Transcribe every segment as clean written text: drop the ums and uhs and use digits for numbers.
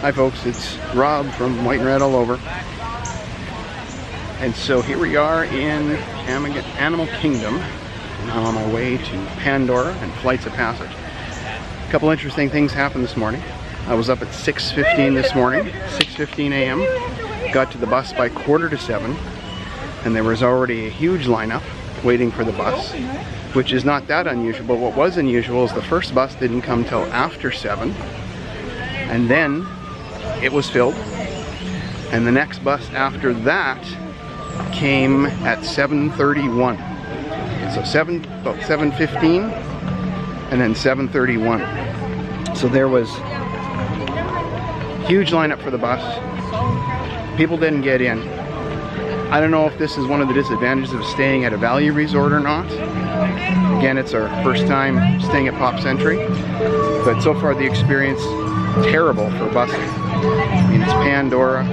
Hi folks, it's Rob from White and Red All Over. And so here we are in Animal Kingdom. And I'm on my way to Pandora and flights of passage. A couple interesting things happened this morning. I was up at 6:15 this morning, 6:15 a.m. Got to the bus by 6:45, and there was already a huge lineup waiting for the bus, which is not that unusual. But what was unusual is the first bus didn't come till after 7, and then it was filled, and the next bus after that came at 7:31. So about 7:15 and then 7:31. So there was huge lineup for the bus. People didn't get in. I don't know if this is one of the disadvantages of staying at a value resort or not. Again, it's our first time staying at Pop Century, but so far the experience terrible for busing. I mean, it's Pandora.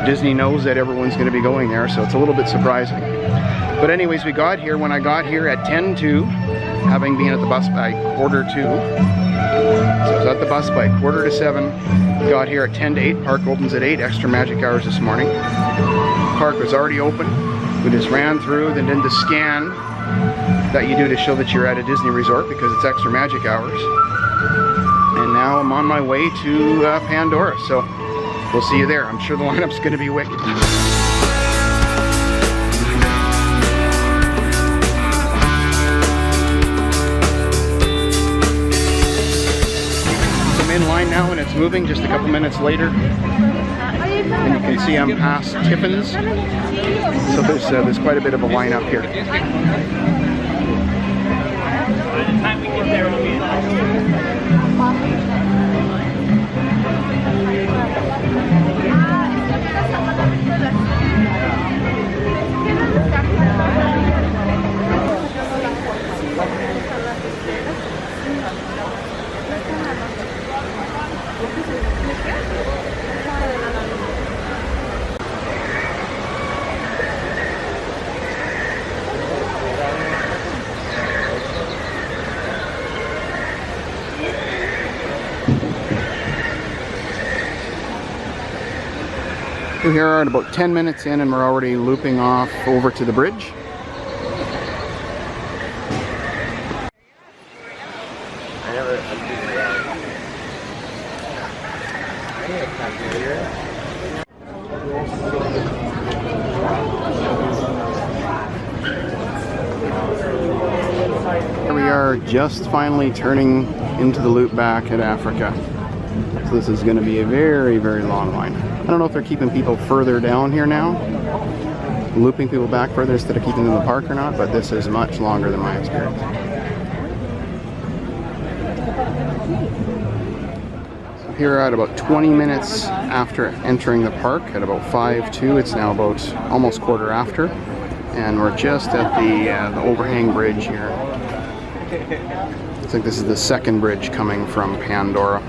Disney knows that everyone's going to be going there, so it's a little bit surprising. But anyways, we got here. When I got here at 10:02, having been at the bus by 1:45. So I was at the bus by 6:45. Got here at 10:08. Park opens at 8. Extra magic hours this morning. Park was already open. We just ran through, then did the scan that you do to show that you're at a Disney resort because it's extra magic hours. And now I'm on my way to Pandora, so we'll see you there. I'm sure the lineup's going to be wicked. I'm in line now and it's moving just a couple minutes later. And you can see I'm past Tiffin's, so there's quite a bit of a lineup here. By the time we get there, we'll be We're here at about 10 minutes in and we're already looping off over to the bridge. Here we are, just finally turning into the loop back at Africa. So this is going to be a very, very long line. I don't know if they're keeping people further down here now, looping people back further instead of keeping them in the park or not, but this is much longer than my experience. So here at about 20 minutes after entering the park, at about 5:02, it's now about almost 1:15, and we're just at the overhang bridge here. Looks like this is the second bridge coming from Pandora.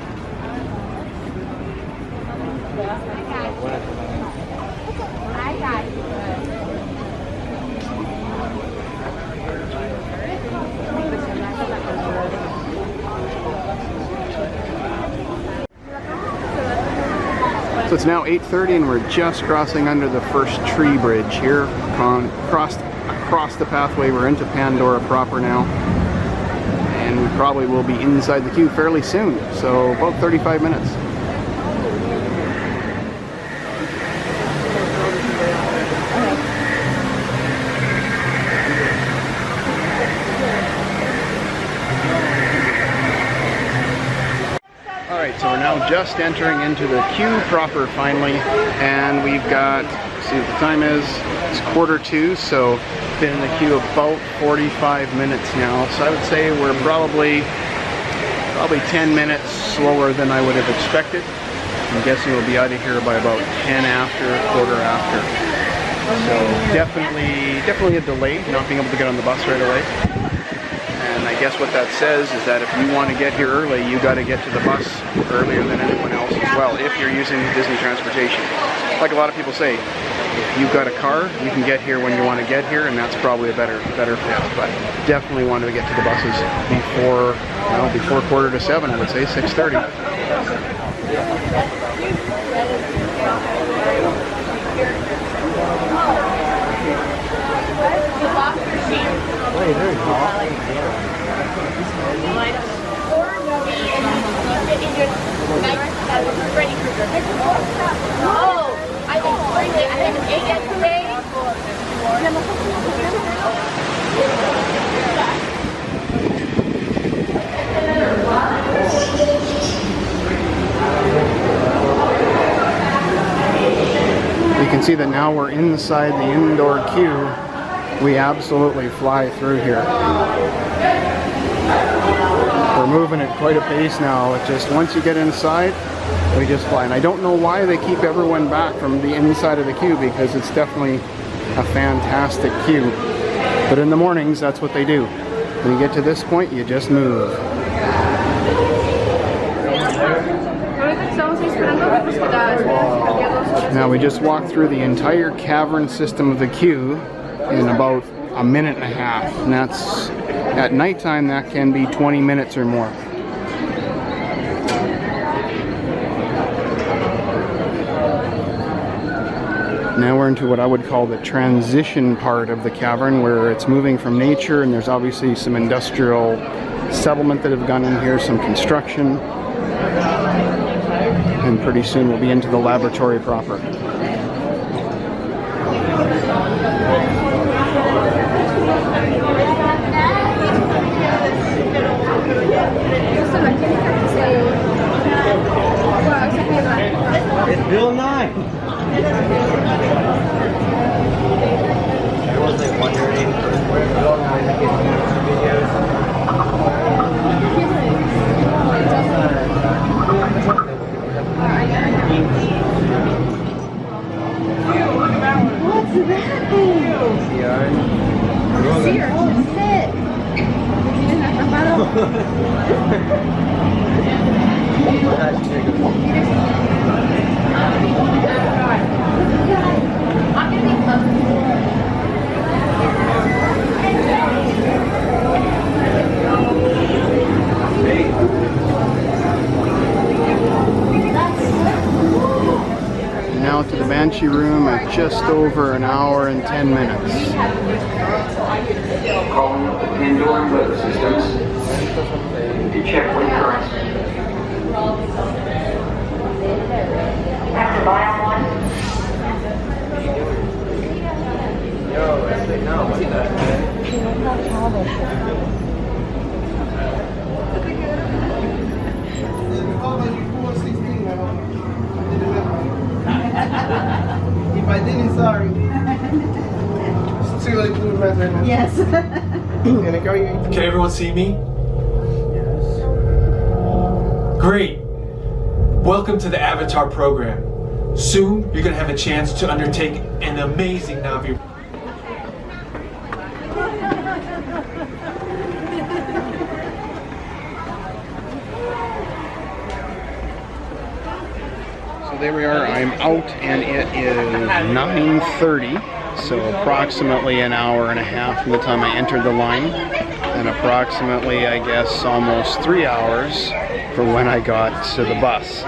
So it's now 8:30 and we're just crossing under the first tree bridge here. Across the pathway, we're into Pandora proper now. And we probably will be inside the queue fairly soon, so about 35 minutes. Alright, so we're now just entering into the queue proper finally, and we've got, see what the time is, it's 1:45, so been in the queue about 45 minutes now, so I would say we're probably 10 minutes slower than I would have expected. I'm guessing we'll be out of here by about 10 after, 1:15. So definitely a delay, not being able to get on the bus right away. And I guess what that says is that if you want to get here early, you got to get to the bus earlier than anyone else as well, if you're using Disney transportation. Like a lot of people say, if you've got a car, you can get here when you want to get here, and that's probably a better fit. But definitely want to get to the buses before 6:45, I would say 6:30. Oh, I think it's 8 yesterday. You can see that now we're inside the indoor queue. We absolutely fly through here. We're moving at quite a pace now. It's just once you get inside, we just fly. And I don't know why they keep everyone back from the inside of the queue, because it's definitely a fantastic queue. But in the mornings, that's what they do. When you get to this point, you just move. Now we just walked through the entire cavern system of the queue in about a minute and a half. And that's, at nighttime, that can be 20 minutes or more. Now we're into what I would call the transition part of the cavern, where it's moving from nature, and there's obviously some industrial settlement that have gone in here, some construction, and pretty soon we'll be into the laboratory proper. It's Bill Nye. Everyone's like wondering where Bill Nye is getting videos. What's that thing? Sear. Oh, sick. Now to the Banshee Room at just over an hour and 10 minutes. Calling up the Pandora weather systems to check wind currents. Have to buy on one. Yo, actually, no, what's that? If I didn't, sorry. Still like blue right now. Yes. Can I go you? Can everyone see me? Yes. Great. Welcome to the Avatar program. Soon, you're going to have a chance to undertake an amazing Navi. So there we are, I'm out and it is 9:30, so approximately an hour and a half from the time I entered the line, and approximately, I guess, almost 3 hours from when I got to the bus.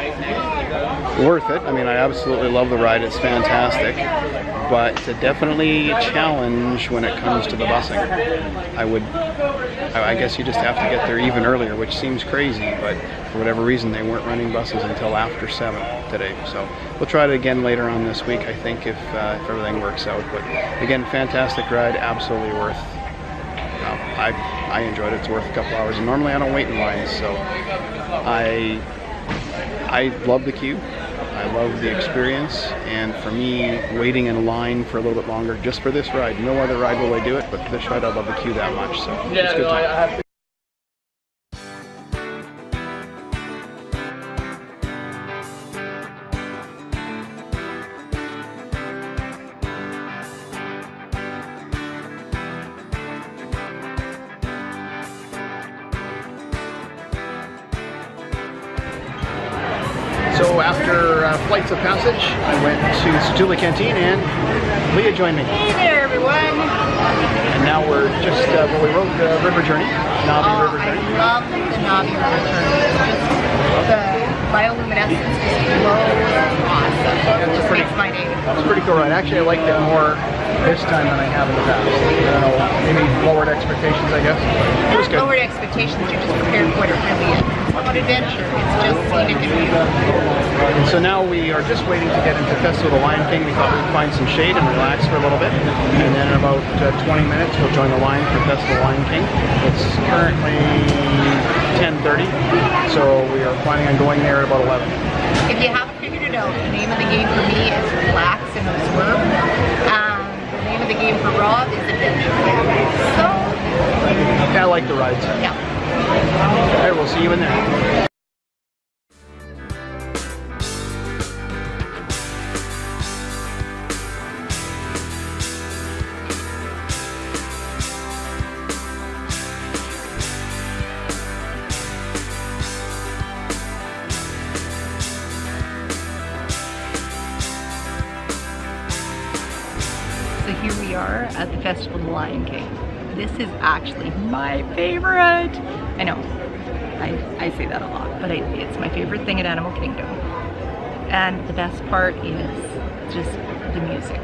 Worth it. I mean, I absolutely love the ride, it's fantastic, but definitely a challenge when it comes to the busing. I guess you just have to get there even earlier, which seems crazy, but for whatever reason they weren't running buses until after 7 today. So we'll try it again later on this week, I think, if everything works out. But again, fantastic ride, absolutely worth. I enjoyed it. It's worth a couple hours, and normally I don't wait in lines, so I love the queue. I love the experience, and for me, waiting in a line for a little bit longer just for this ride, no other ride will I do it, but for this ride I love the queue that much, so it's a good time. So after flights of passage, I went to Stula Canteen and Leah joined me. Hey there, everyone. And now we're just, we rode the river journey, Navi River Journey. I love the Navi River Journey. The bioluminescence just glows awesome. It just makes my day. It's a pretty cool ride. Actually, I liked it more this time than I have in the past. I don't know, maybe lowered expectations, I guess. It was good. Lowered expectations, you're just prepared for what it really is. It's not adventure, it's just scenic and beautiful. And so now we are just waiting to get into Festival of the Lion King. We thought we'd find some shade and relax for a little bit. And then in about 20 minutes, we'll join the line for Festival of the Lion King. It's currently 10:30, so we are planning on going there at about 11. If you haven't figured it out, the name of the game for me is relax and observe. The name of the game for Rob is adventure. So, Yeah, I like the rides. yeah. All right, we'll see you in there. So here we are at the Festival of the Lion King. This is actually my favorite. I know, I say that a lot, but it's my favorite thing at Animal Kingdom. And the best part is just the music,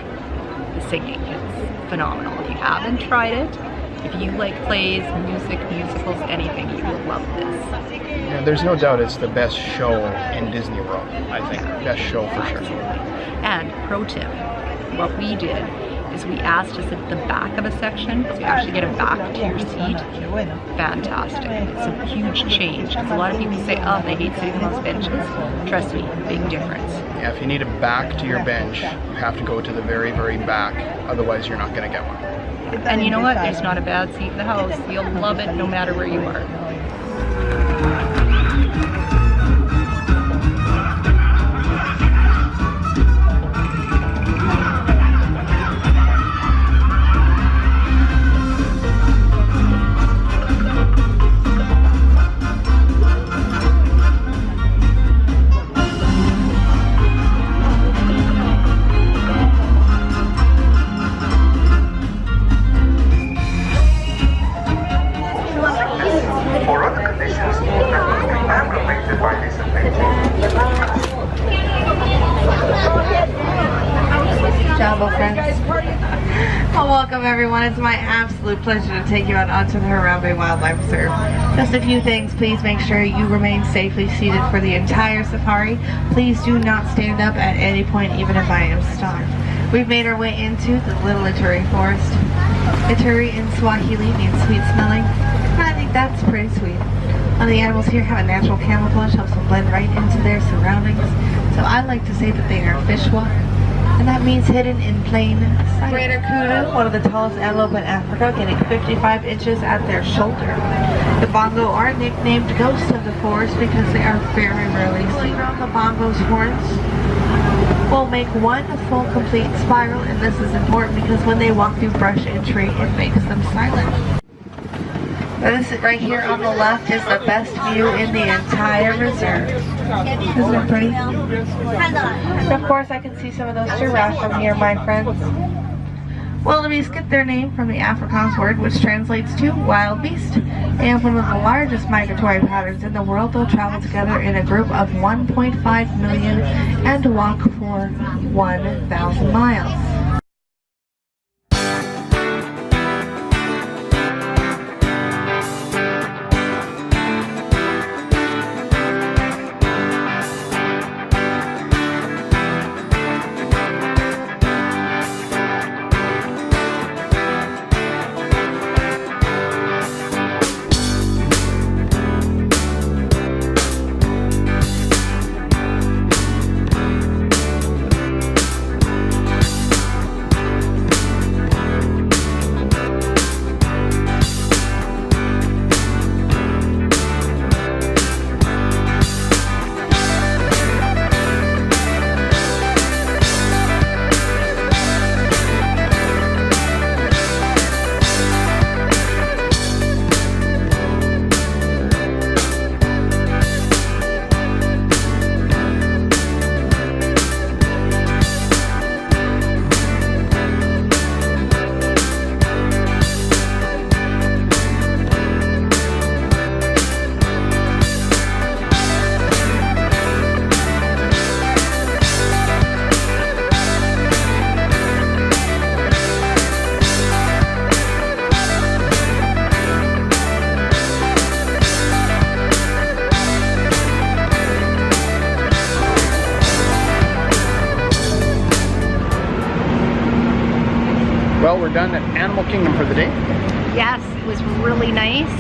the singing. It's phenomenal. If you haven't tried it, if you like plays, music, musicals, anything, you will love this. Yeah, there's no doubt it's the best show in Disney World, I think. Best show for sure. And pro tip, what we did is we asked to sit at the back of a section, so you actually get a back to your seat. Fantastic. It's a huge change, because a lot of people say, oh, they hate sitting on those benches. Trust me, big difference. Yeah, if you need a back to your bench, you have to go to the very, very back. Otherwise, you're not going to get one. And you know what? There's not a bad seat in the house. You'll love it no matter where you are. Welcome everyone, it's my absolute pleasure to take you out onto the Harambe Wildlife Reserve. Just a few things, please make sure you remain safely seated for the entire safari. Please do not stand up at any point, even if I am stopped. We've made our way into the Little Ituri Forest. Ituri in Swahili means sweet smelling, and I think that's pretty sweet. All the animals here have a natural camouflage, helps them blend right into their surroundings. So I like to say that they are fishwa, and that means hidden in plain sight. Greater kudu, one of the tallest antelope in Africa, getting 55 inches at their shoulder. The bongo are nicknamed ghosts of the forest because they are very rarely seen. Around the bongo's horns will make one full complete spiral, and this is important because when they walk through brush and tree, it makes them silent. Now this right here on the left is the best view in the entire reserve. Isn't it pretty? And of course I can see some of those giraffes from here, my friends. Wildebeest get their name from the Afrikaans word which translates to wild beast. They have one of the largest migratory patterns in the world. They'll travel together in a group of 1.5 million and walk for 1,000 miles. we're done at Animal Kingdom for the day. Yes, it was really nice.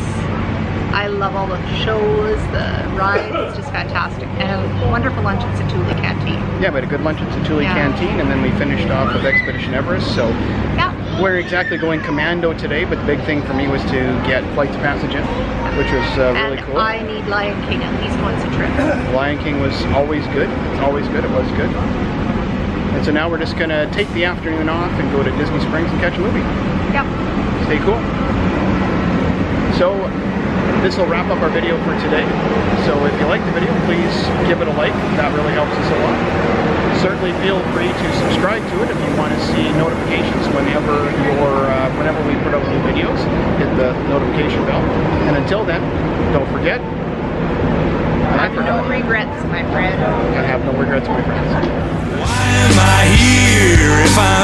I love all the shows, the rides, it's just fantastic. And a wonderful lunch at Satuli Canteen. Yeah, we had a good lunch at Satuli Yeah. Canteen, and then we finished off with Expedition Everest. So Yeah. we're exactly going commando today, but the big thing for me was to get Flight to Passage in, which was really And cool. I need Lion King at least once a trip. Lion King was always good. It's always good. It was good. And so now we're just gonna take the afternoon off and go to Disney Springs and catch a movie. Yep. Stay cool. So this will wrap up our video for today. So if you like the video, please give it a like. That really helps us a lot. Certainly feel free to subscribe to it if you want to see notifications whenever we put out new videos. Hit the notification bell. And until then, don't forget. I have no regrets, my friend. I have no regrets, my friends. Why am I here if I'm